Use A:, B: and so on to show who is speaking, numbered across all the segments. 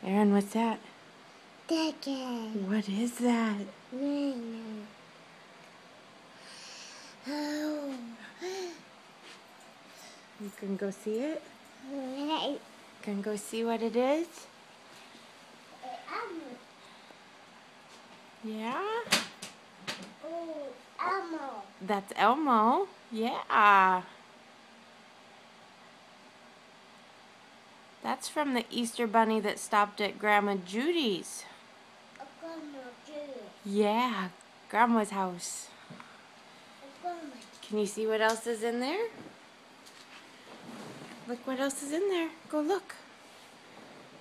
A: Aaron, what's that?
B: Chicken.
A: What is that?
B: Oh.
A: You can go see it?
B: Right.
A: Can go see what it is? Yeah?
B: Oh, Elmo.
A: That's Elmo. Yeah. That's from the Easter Bunny that stopped at Grandma Judy's. Yeah, Grandma's house. Can you see what else is in there? Look what else is in there. Go look.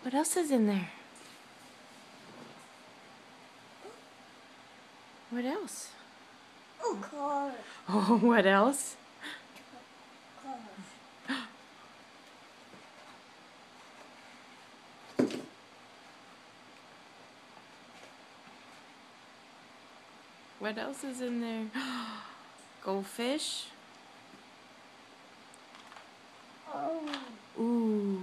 A: What else is in there? What else?
B: Oh, car.
A: Oh, what else? What else is in there? Goldfish.
B: Oh.
A: Ooh.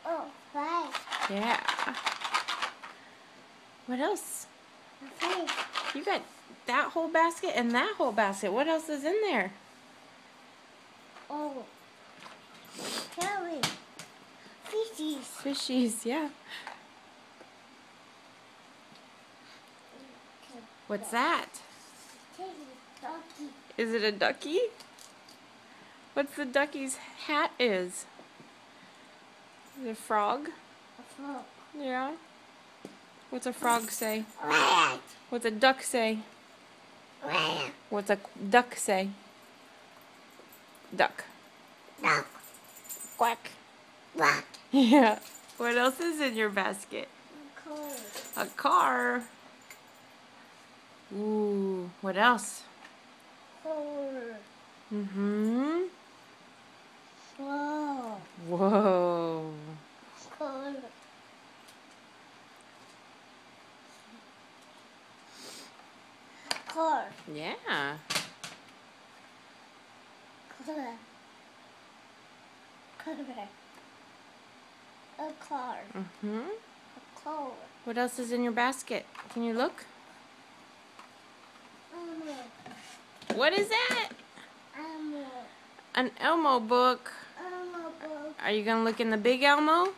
B: Oh, five.
A: Yeah. What else?
B: Five.
A: You got that whole basket and that whole basket. What else is in there?
B: Oh. Cherry. Fishies.
A: Fishies, yeah. What's that?
B: Ducky.
A: Is it a ducky? What's the ducky's hat is? Is it a frog?
B: A frog.
A: Yeah. What's a frog say?
B: Rat.
A: What's a duck say?
B: Rat.
A: What's a duck say? Duck.
B: Duck.
A: Quack.
B: Quack.
A: Yeah. What else is in your basket? A car. Ooh. What else? Mm-hmm.
B: Whoa.
A: Whoa.
B: Car.
A: Yeah.
B: Car. A car.
A: Mm-hmm.
B: A car.
A: What else is in your basket? Can you look?
B: Elmo.
A: What is that?
B: Elmo.
A: An Elmo book.
B: Elmo book.
A: Are you gonna look in the big Elmo?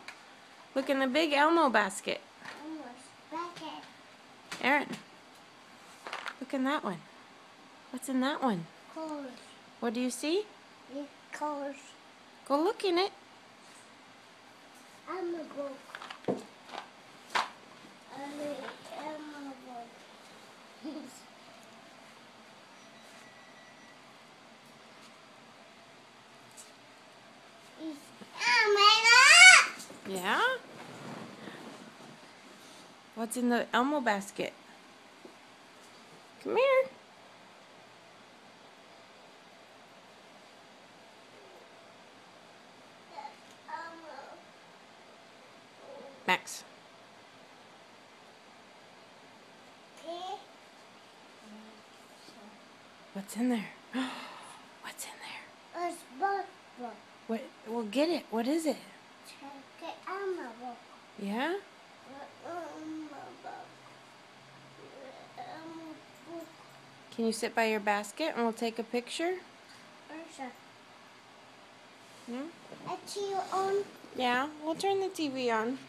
A: Look in the big Elmo basket.
B: Elmo's bucket.
A: Aaron, look in that one. What's in that one?
B: Cars.
A: What do you see?
B: Big cars.
A: Go look in it.
B: Elmo book. Elmo book.
A: Yeah? What's in the Elmo basket? Come here. Max. What's in there? What's in there?
B: It's book.
A: What? Well, get it. What is it?
B: Check Elmo book.
A: Yeah?
B: Elmo book. Elmo book.
A: Can you sit by your basket and we'll take a picture?
B: Ursa.
A: Hmm?
B: I see you on.
A: Yeah, we'll turn the TV on.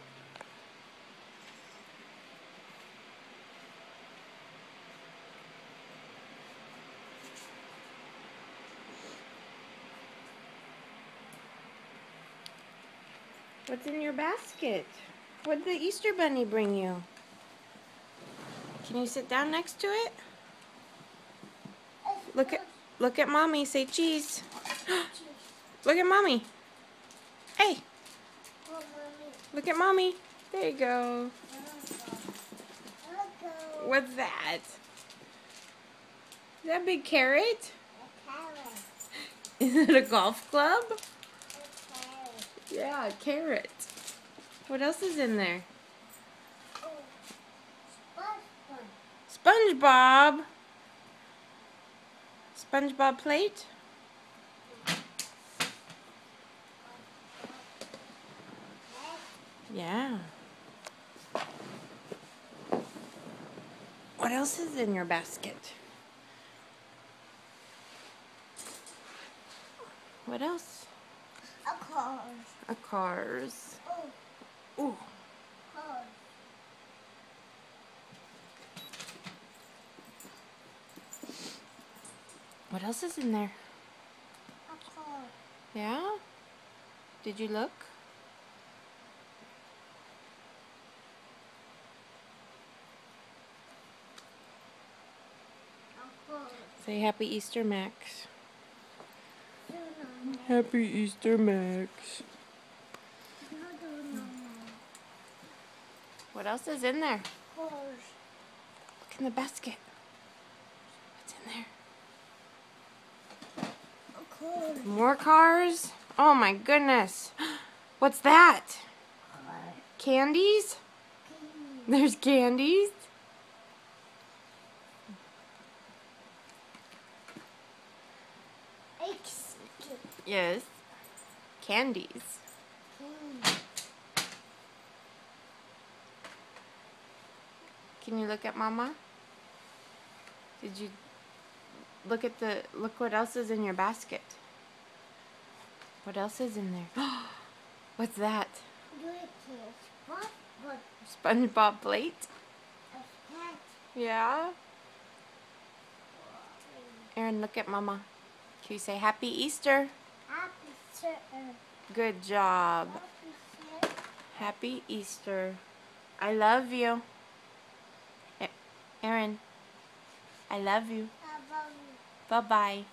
A: What's in your basket? What did the Easter Bunny bring you? Can you sit down next to it? Look at Mommy. Say cheese. Look at Mommy. Hey, look at Mommy. There you go. What's that? Is that a big carrot? Is it a golf club? Yeah, a carrot. What else is in there? SpongeBob. SpongeBob plate? Yeah. What else is in your basket? What else?
B: A car.
A: A cars.
B: Oh,
A: Ooh.
B: car.
A: What else is in there?
B: A car.
A: Yeah? Did you look?
B: A car.
A: Say Happy Easter, Max.
B: No, no, no.
A: Happy Easter, Max.
B: No, no, no.
A: What else is in there?
B: Cars.
A: Look in the basket. What's in there?
B: A car.
A: More cars? Oh my goodness. What's that?
B: Car.
A: Candies? There's candies? Yes. Candies. Can you look at Mama? Did you look what else is in your basket? What else is in there? What's that? SpongeBob plate? Yeah? Aaron, look at Mama. Can you say Happy Easter?
B: Happy Easter.
A: Good job. Happy Easter. I love you. Aaron, I love you. Bye-bye.